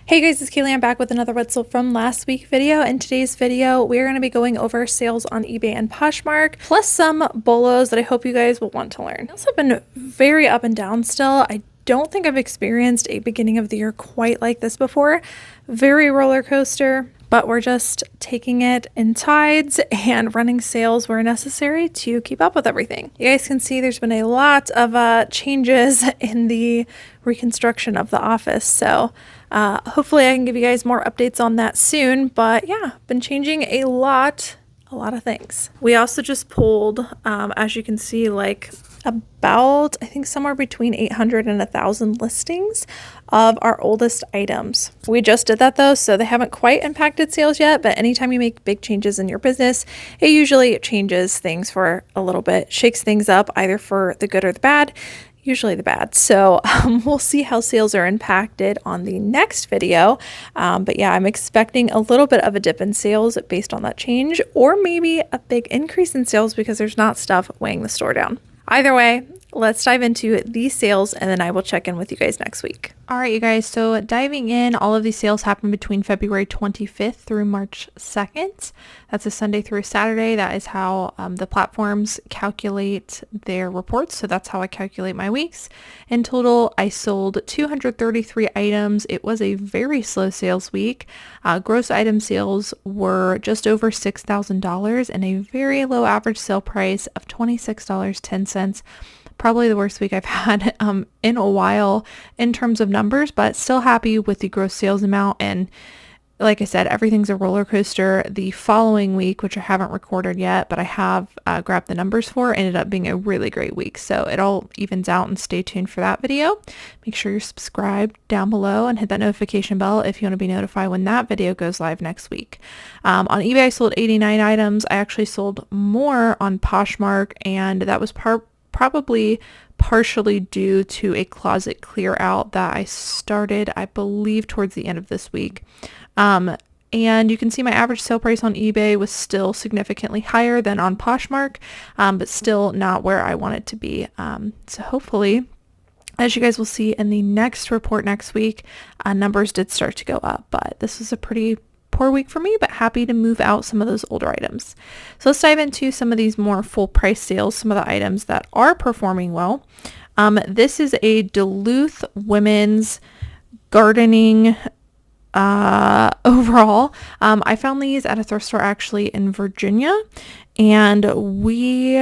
Hey guys, it's Cayley. I'm back with another rental from last week's video. In today's video, we're going to be going over sales on eBay and Poshmark, plus some bolos that I hope you guys will want to learn. Sales have been very up and down still. I don't think I've experienced a beginning of the year quite like this before. Very roller coaster, but we're just taking it in tides and running sales where necessary to keep up with everything. You guys can see there's been a lot of changes in the reconstruction of the office, so hopefully I can give you guys more updates on that soon. But yeah, been changing a lot of things. We also just pulled, as you can see, like about, I think somewhere between 800 and 1,000 listings of our oldest items. We just did that though, so they haven't quite impacted sales yet, but anytime you make big changes in your business, it usually changes things for a little bit, shakes things up either for the good or the bad. Usually the bad. So we'll see how sales are impacted on the next video. But yeah, I'm expecting a little bit of a dip in sales based on that change, or maybe a big increase in sales because there's not stuff weighing the store down. Either way, let's dive into these sales and then I will check in with you guys next week. All right, you guys, so diving in, all of these sales happen between February 25th through March 2nd. That's a Sunday through Saturday. That is how the platforms calculate their reports. So that's how I calculate my weeks. In total, I sold 233 items. It was a very slow sales week. Gross item sales were just over $6,000 and a very low average sale price of $26.10. Probably the worst week I've had in a while in terms of numbers, but still happy with the gross sales amount. And like I said, everything's a roller coaster. The following week, which I haven't recorded yet, but I have grabbed the numbers for, ended up being a really great week. So it all evens out, and stay tuned for that video. Make sure you're subscribed down below and hit that notification bell if you want to be notified when that video goes live next week. On eBay, I sold 89 items. I actually sold more on Poshmark, and that was probably partially due to a closet clear out that I started, I believe, towards the end of this week. And you can see my average sale price on eBay was still significantly higher than on Poshmark, but still not where I want it to be. So hopefully, as you guys will see in the next report next week, numbers did start to go up, but this was a pretty poor week for me, but happy to move out some of those older items. So let's dive into some of these more full price sales, some of the items that are performing well. This is a Duluth women's gardening overall. I found these at a thrift store actually in Virginia, and we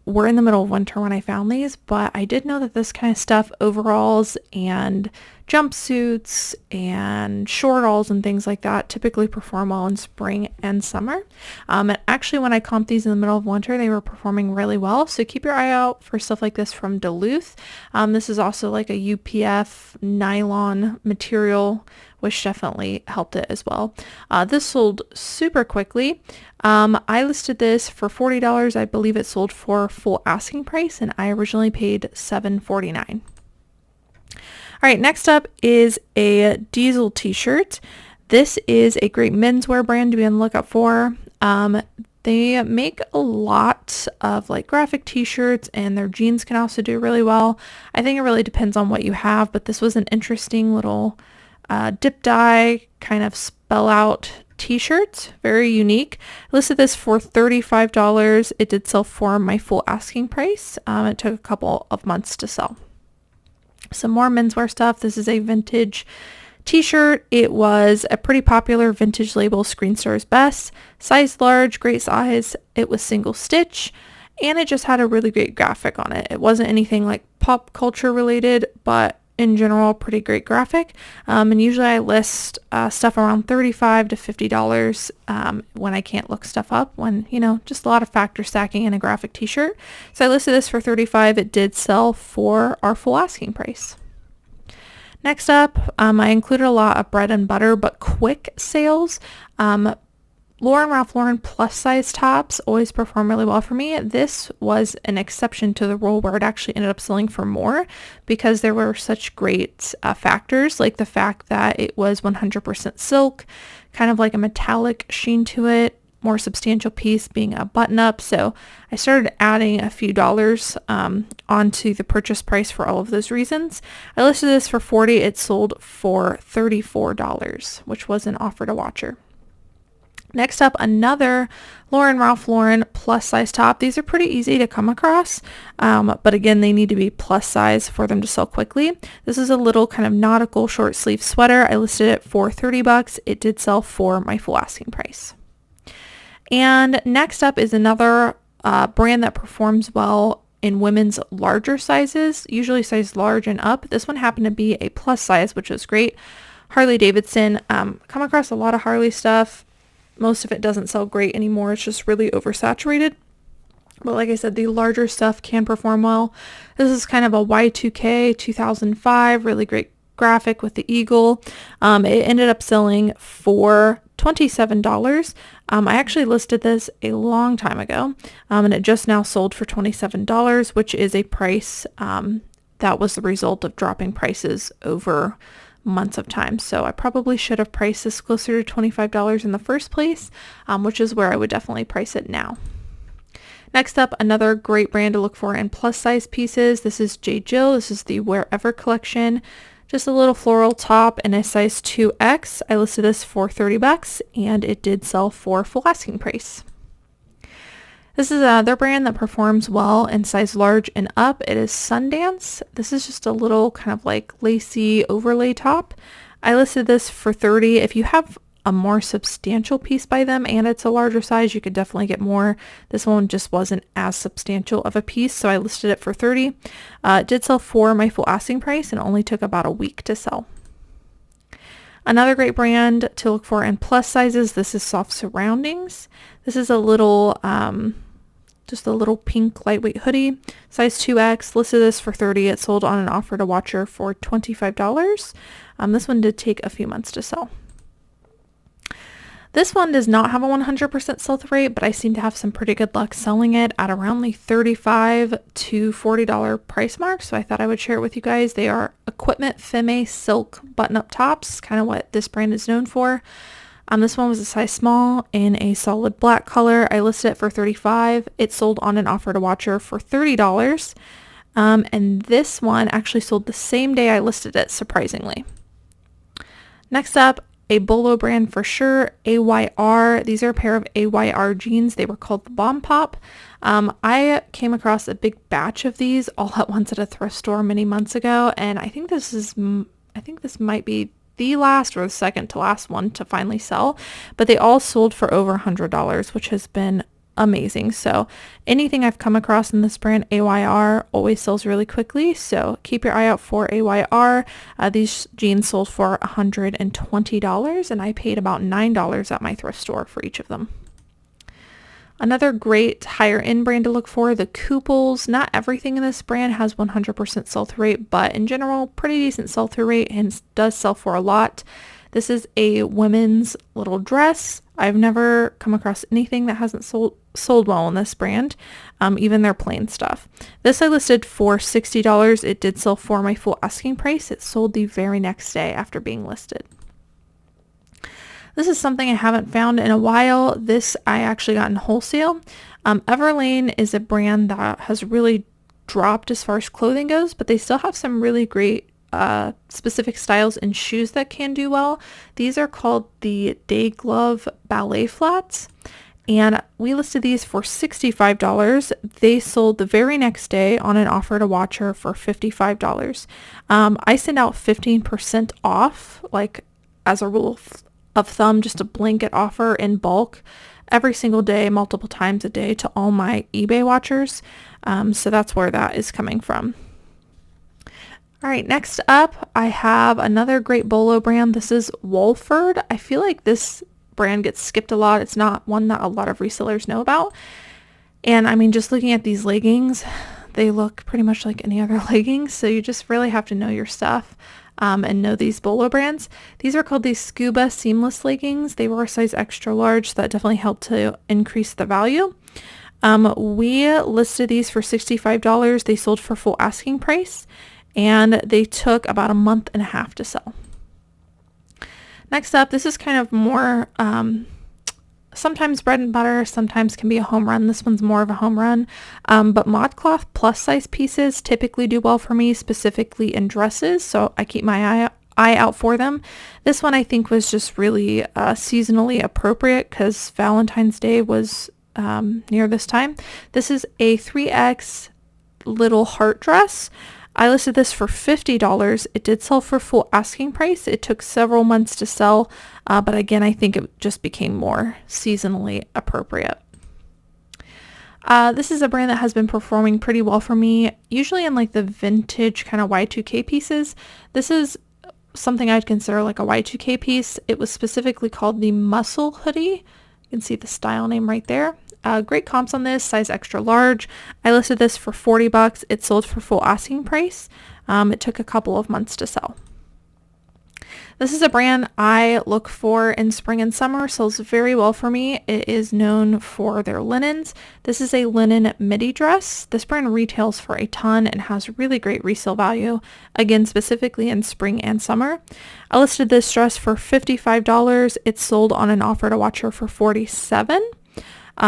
were in the middle of winter when I found these, but I did know that this kind of stuff, overalls and jumpsuits and shortalls and things like that, typically perform well in spring and summer. And actually when I comped these in the middle of winter, they were performing really well. So keep your eye out for stuff like this from Duluth. This is also like a UPF nylon material, which definitely helped it as well. This sold super quickly. I listed this for $40. I believe it sold for full asking price, and I originally paid $7.49. All right, next up is a Diesel t-shirt. This is a great menswear brand to be on the lookout for. They make a lot of like graphic t-shirts, and their jeans can also do really well. I think it really depends on what you have, but this was an interesting little dip dye kind of spell out t-shirt, very unique. I listed this for $35. It did sell for my full asking price. It took a couple of months to sell. Some more menswear stuff. This is a vintage t-shirt. It was a pretty popular vintage label, Screen Star's Best. Size large, great size. It was single stitch, and it just had a really great graphic on it. It wasn't anything like pop culture related, but in general, pretty great graphic. And usually I list stuff around $35 to $50 when I can't look stuff up, when, you know, just a lot of factor stacking in a graphic t-shirt. So I listed this for $35. It did sell for our full asking price. Next up, I included a lot of bread and butter, but quick sales. Ralph Lauren plus size tops always perform really well for me. This was an exception to the rule where it actually ended up selling for more because there were such great factors, like the fact that it was 100% silk, kind of like a metallic sheen to it, more substantial piece being a button up. So I started adding a few dollars onto the purchase price for all of those reasons. I listed this for $40. It sold for $34, which was an offer to watcher. Next up, another Ralph Lauren plus size top. These are pretty easy to come across, but again, they need to be plus size for them to sell quickly. This is a little kind of nautical short sleeve sweater. I listed it for $30. It did sell for my full asking price. And next up is another brand that performs well in women's larger sizes, usually size large and up. This one happened to be a plus size, which was great. Harley Davidson. Come across a lot of Harley stuff. Most of it doesn't sell great anymore. It's just really oversaturated. But like I said, the larger stuff can perform well. This is kind of a Y2K 2005, really great graphic with the eagle. It ended up selling for $27. I actually listed this a long time ago, and it just now sold for $27, which is a price that was the result of dropping prices over months of time. So I probably should have priced this closer to $25 in the first place, which is where I would definitely price it now. Next up, another great brand to look for in plus size pieces. This is J. Jill. This is the Wherever collection. Just a little floral top in a size 2X. I listed this for $30 and it did sell for full asking price. This is another brand that performs well in size large and up. It is Sundance. This is just a little kind of like lacy overlay top. I listed this for $30. If you have a more substantial piece by them and it's a larger size, you could definitely get more. This one just wasn't as substantial of a piece, so I listed it for $30. It did sell for my full asking price and only took about a week to sell. Another great brand to look for in plus sizes, this is Soft Surroundings. This is a little, just a little pink lightweight hoodie, size 2X, listed this for $30. It sold on an offer to watcher for $25. This one did take a few months to sell. This one does not have a 100% sell-through rate, but I seem to have some pretty good luck selling it at around the $35 to $40 price mark. So I thought I would share it with you guys. They are Equipment Femme Silk button-up tops, kind of what this brand is known for. This one was a size small in a solid black color. I listed it for $35. It sold on an offer to watcher for $30. And this one actually sold the same day I listed it, surprisingly. Next up, a Bolo brand for sure, AYR. These are a pair of AYR jeans. They were called the Bomb Pop. I came across a big batch of these all at once at a thrift store many months ago, and I think this might be the last or the second to last one to finally sell, but they all sold for over $100, which has been amazing. So anything I've come across in this brand, AYR, always sells really quickly, so keep your eye out for AYR. These jeans sold for $120 and I paid about $9 at my thrift store for each of them. Another great higher end brand to look for, the Kooples. Not everything in this brand has 100% sell-through rate, but in general, pretty decent sell-through rate and does sell for a lot. This is a women's little dress. I've never come across anything that hasn't sold well in this brand, even their plain stuff. This I listed for $60. It did sell for my full asking price. It sold the very next day after being listed. This is something I haven't found in a while. This I actually got in wholesale. Everlane is a brand that has really dropped as far as clothing goes, but they still have some really great specific styles and shoes that can do well. These are called the Day Glove Ballet Flats, and we listed these for $65. They sold the very next day on an offer to watcher for $55. I send out 15% off, like as a rule of thumb, just a blanket offer in bulk every single day, multiple times a day to all my eBay watchers. So that's where that is coming from. All right, next up, I have another great Bolo brand. This is Wolford. I feel like this brand gets skipped a lot. It's not one that a lot of resellers know about. And I mean, just looking at these leggings, they look pretty much like any other leggings. So you just really have to know your stuff and know these Bolo brands. These are called the Scuba Seamless Leggings. They were a size extra large, so that definitely helped to increase the value. We listed these for $65. They sold for full asking price, and they took about a month and a half to sell. Next up, this is kind of more sometimes bread and butter, sometimes can be a home run. This one's more of a home run. But ModCloth plus size pieces typically do well for me, specifically in dresses. So I keep my eye out for them. This one I think was just really seasonally appropriate because Valentine's Day was near this time. This is a 3X little heart dress. I listed this for $50. It did sell for full asking price. It took several months to sell, but again, I think it just became more seasonally appropriate. This is a brand that has been performing pretty well for me, usually in like the vintage kind of Y2K pieces. This is something I'd consider like a Y2K piece. It was specifically called the Muscle Hoodie. You can see the style name right there. Great comps on this, size extra large. I listed this for $40. It sold for full asking price. It took a couple of months to sell. This is a brand I look for in spring and summer, sells very well for me. It is known for their linens. This is a linen midi dress. This brand retails for a ton and has really great resale value, again, specifically in spring and summer. I listed this dress for $55. It sold on an offer to watcher for $47.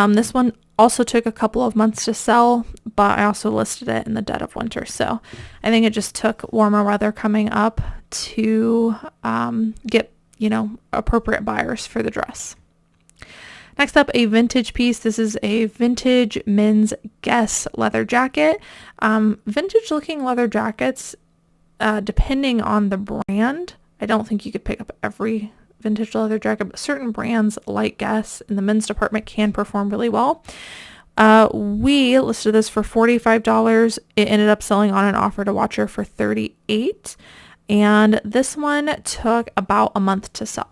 This one also took a couple of months to sell, but I also listed it in the dead of winter. So I think it just took warmer weather coming up to get, appropriate buyers for the dress. Next up, a vintage piece. This is a vintage men's Guess leather jacket. Vintage looking leather jackets, depending on the brand, I don't think you could pick up every vintage leather jacket, but certain brands like Guess in the men's department can perform really well. We listed this for $45. It ended up selling on an offer to watcher for $38. And this one took about a month to sell.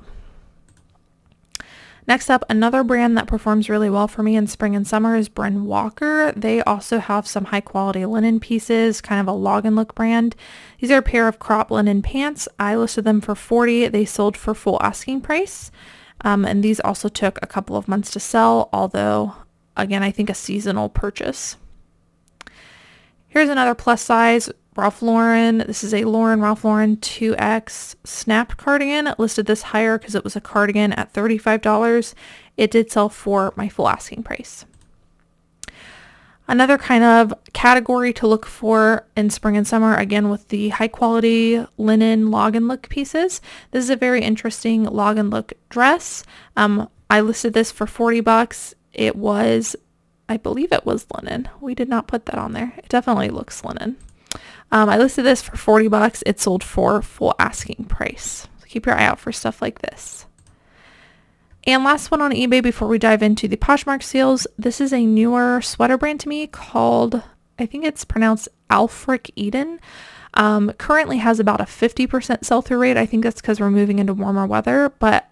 Next up, another brand that performs really well for me in spring and summer is Bryn Walker. They also have some high quality linen pieces, kind of a log and look brand. These are a pair of crop linen pants. I listed them for $40. They sold for full asking price. And these also took a couple of months to sell, although again, I think a seasonal purchase. Here's another plus size Ralph Lauren. This is a Ralph Lauren 2X snap cardigan. I listed this higher because it was a cardigan at $35. It did sell for my full asking price. Another kind of category to look for in spring and summer, again with the high quality linen log and look pieces. This is a very interesting log and look dress. I listed this for $40. It was, I believe it was linen. We did not put that on there. It definitely looks linen. I listed this for $40. It sold for full asking price. So keep your eye out for stuff like this. And last one on eBay before we dive into the Poshmark sales. This is a newer sweater brand to me called, I think it's pronounced Alfric Eden. Currently has about a 50% sell-through rate. I think that's because we're moving into warmer weather, but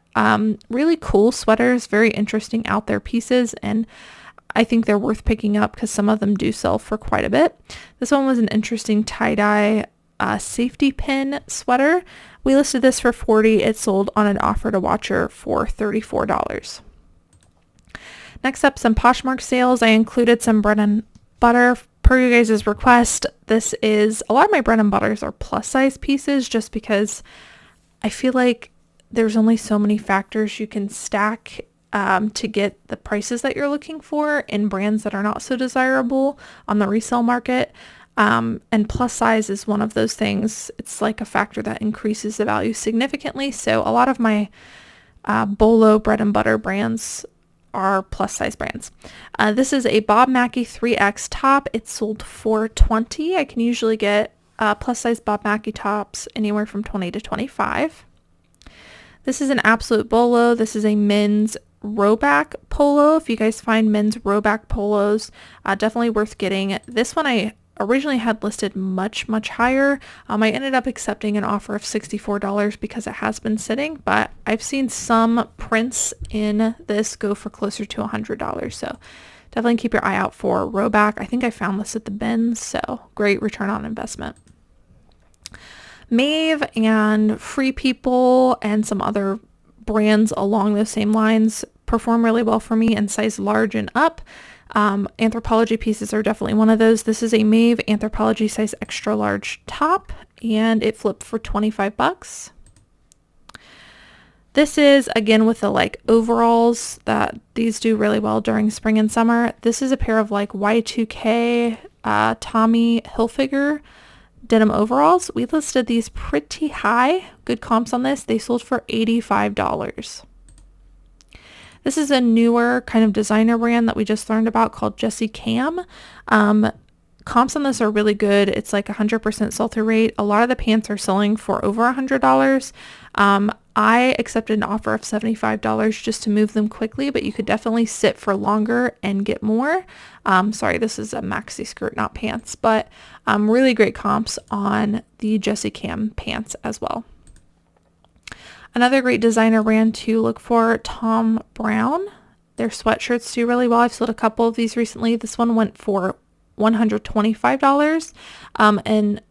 really cool sweaters, very interesting out there pieces, and I think they're worth picking up because some of them do sell for quite a bit. This one was an interesting tie-dye safety pin sweater. We listed this for $40. It sold on an offer to watcher for $34. Next up, some Poshmark sales. I included some bread and butter per you guys' request. This is, a lot of my bread and butters are plus size pieces just because I feel like there's only so many factors you can stack to get the prices that you're looking for in brands that are not so desirable on the resale market. And plus size is one of those things. It's like a factor that increases the value significantly. So a lot of my Bolo bread and butter brands are plus size brands. This is a Bob Mackie 3X top. It sold for $20. I can usually get plus size Bob Mackie tops anywhere from $20 to $25. This is an absolute Bolo. This is a men's rowback polo. If you guys find men's rowback polos, definitely worth getting. This one I originally had listed much higher. I ended up accepting an offer of $64 because it has been sitting, but I've seen some prints in this go for closer to $100. So definitely keep your eye out for rowback. I think I found this at the bins, so great return on investment. Maeve and Free People and some other brands along those same lines perform really well for me in size large and up. Anthropologie pieces are definitely one of those. This is a Maeve Anthropologie size extra large top, and it flipped for $25. This is, again, with the like overalls that these do really well during spring and summer. This is a pair of like Y2K Tommy Hilfiger denim overalls. We listed these pretty high, good comps on this. They sold for $85. This is a newer kind of designer brand that we just learned about called Jessie Cam. Comps on this are really good. It's like 100% sell-through rate. A lot of the pants are selling for over $100. I accepted an offer of $75 just to move them quickly, but you could definitely sit for longer and get more. Sorry, this is a maxi skirt, not pants, but really great comps on the Jessie Cam pants as well. Another great designer brand to look for, Thom Browne. Their sweatshirts do really well. I've sold a couple of these recently. This one went for $125. And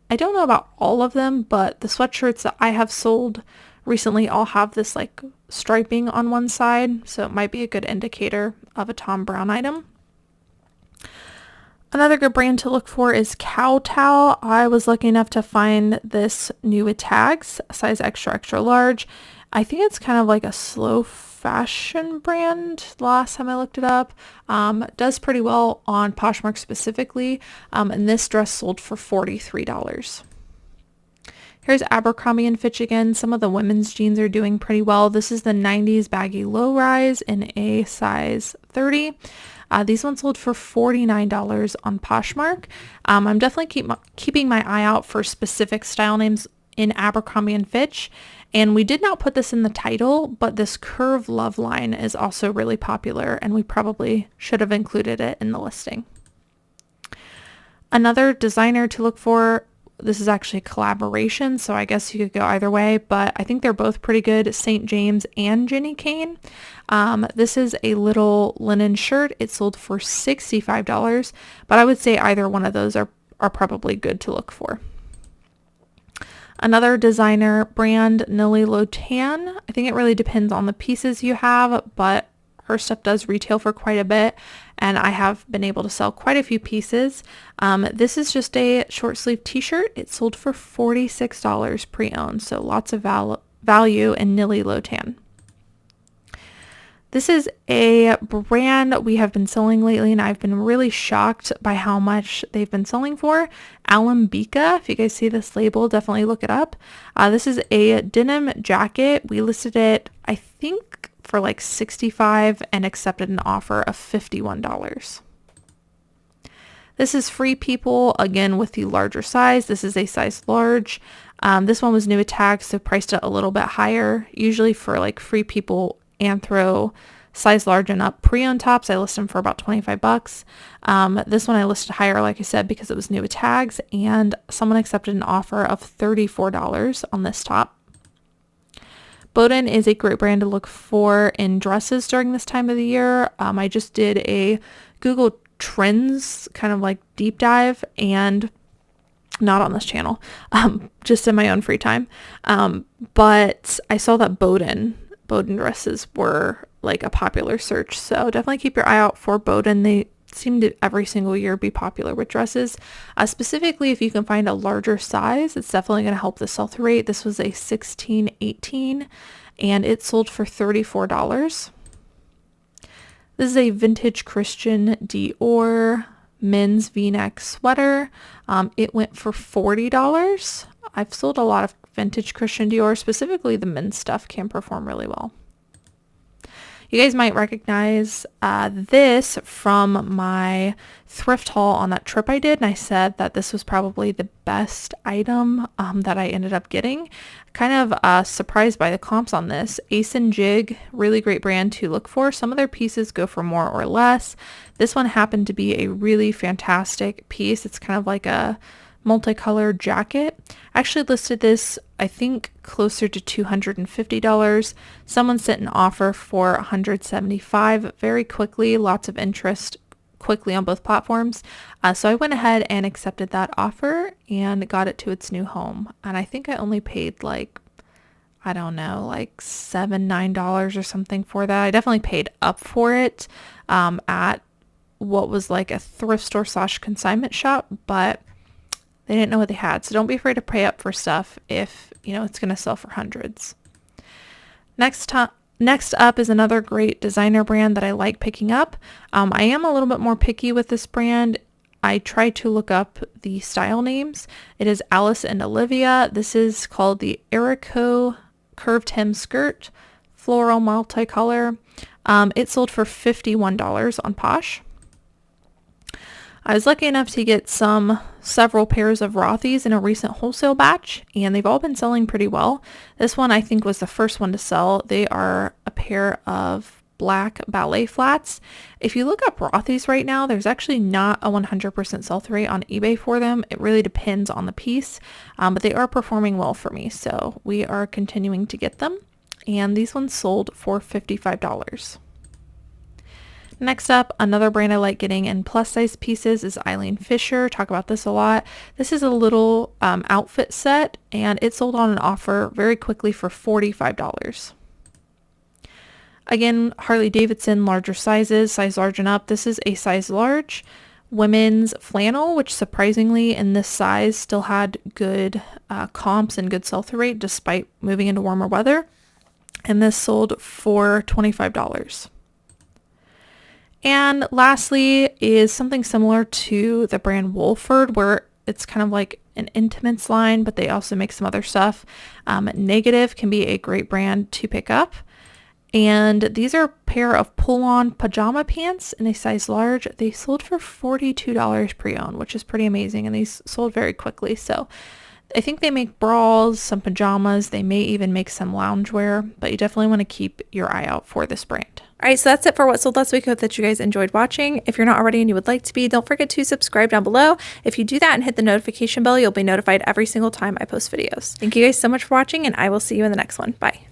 I don't know about all of them, but the sweatshirts that I have sold recently all have this like striping on one side, so it might be a good indicator of a Thom Browne item. Another good brand to look for is Kowtow. I was lucky enough to find this new with tags, size extra, extra large. I think it's kind of like a slow fashion brand last time I looked it up. Does pretty well on Poshmark specifically, and this dress sold for $43. Here's Abercrombie and Fitch again. Some of the women's jeans are doing pretty well. This is the 90s baggy low rise in a size 30. These ones sold for $49 on Poshmark. I'm definitely keeping my eye out for specific style names in Abercrombie and Fitch. And we did not put this in the title, but this Curve Love line is also really popular, and we probably should have included it in the listing. Another designer to look for, this is actually a collaboration, so I guess you could go either way, but I think they're both pretty good, St. James and Jenny Kane. This is a little linen shirt. It sold for $65, but I would say either one of those are probably good to look for. Another designer brand, Nilly Lotan. I think it really depends on the pieces you have, but her stuff does retail for quite a bit, and I have been able to sell quite a few pieces. This is just a short sleeve t-shirt. It sold for $46 pre-owned, so lots of value in Nilly Lotan. This is a brand we have been selling lately, and I've been really shocked by how much they've been selling for. Alambika, if you guys see this label, definitely look it up. This is a denim jacket. We listed it, I think, for like $65 and accepted an offer of $51. This is Free People, again with the larger size. This is a size large. This one was new with tags, so priced it a little bit higher. Usually for like Free People Anthro size large and up pre-owned tops, I list them for about $25. This one I listed higher, like I said, because it was new with tags, and someone accepted an offer of $34 on this top. Bowden is a great brand to look for in dresses during this time of the year. I just did a Google Trends kind of like deep dive, and not on this channel, just in my own free time. But I saw that Bowden dresses were like a popular search, so definitely keep your eye out for Bowden. They seem to every single year be popular with dresses. Specifically, if you can find a larger size, it's definitely going to help the sell-through rate. This was a 16-18, and it sold for $34. This is a vintage Christian Dior men's v-neck sweater. It went for $40. I've sold a lot of vintage Christian Dior, specifically the men's stuff can perform really well. You guys might recognize this from my thrift haul on that trip I did, and I said that this was probably the best item that I ended up getting. Kind of surprised by the comps on this. Ace and Jig, really great brand to look for. Some of their pieces go for more or less. This one happened to be a really fantastic piece. It's kind of like a multicolored jacket. I actually listed this, I think, closer to $250. Someone sent an offer for $175 very quickly. Lots of interest quickly on both platforms. So I went ahead and accepted that offer and got it to its new home. And I think I only paid like, I don't know, like $9 or something for that. I definitely paid up for it at what was like a thrift store / consignment shop, but they didn't know what they had. So don't be afraid to pay up for stuff if, you know, it's going to sell for hundreds. Next up is another great designer brand that I like picking up. I am a little bit more picky with this brand. I try to look up the style names. It is Alice and Olivia. This is called the Erico Curved Hem Skirt, floral multicolor. It sold for $51 on Posh. I was lucky enough to get several pairs of Rothy's in a recent wholesale batch, and they've all been selling pretty well. This one I think was the first one to sell. They are a pair of black ballet flats. If you look up Rothy's right now, there's actually not a 100% sell-through rate on eBay for them. It really depends on the piece, but they are performing well for me, so we are continuing to get them. And these ones sold for $55. Next up, another brand I like getting in plus size pieces is Eileen Fisher. Talk about this a lot. This is a little outfit set, and it sold on an offer very quickly for $45. Again, Harley Davidson, larger sizes, size large and up. This is a size large women's flannel, which surprisingly in this size still had good comps and good sell-through rate despite moving into warmer weather. And this sold for $25. And lastly is something similar to the brand Wolford, where it's kind of like an intimates line, but they also make some other stuff. Negative can be a great brand to pick up. And these are a pair of pull-on pajama pants in a size large. They sold for $42 pre-owned, which is pretty amazing. And these sold very quickly. So I think they make bras, some pajamas. They may even make some loungewear, but you definitely want to keep your eye out for this brand. All right, so that's it for what sold last week. I hope that you guys enjoyed watching. If you're not already and you would like to be, don't forget to subscribe down below. If you do that and hit the notification bell, you'll be notified every single time I post videos. Thank you guys so much for watching, and I will see you in the next one. Bye.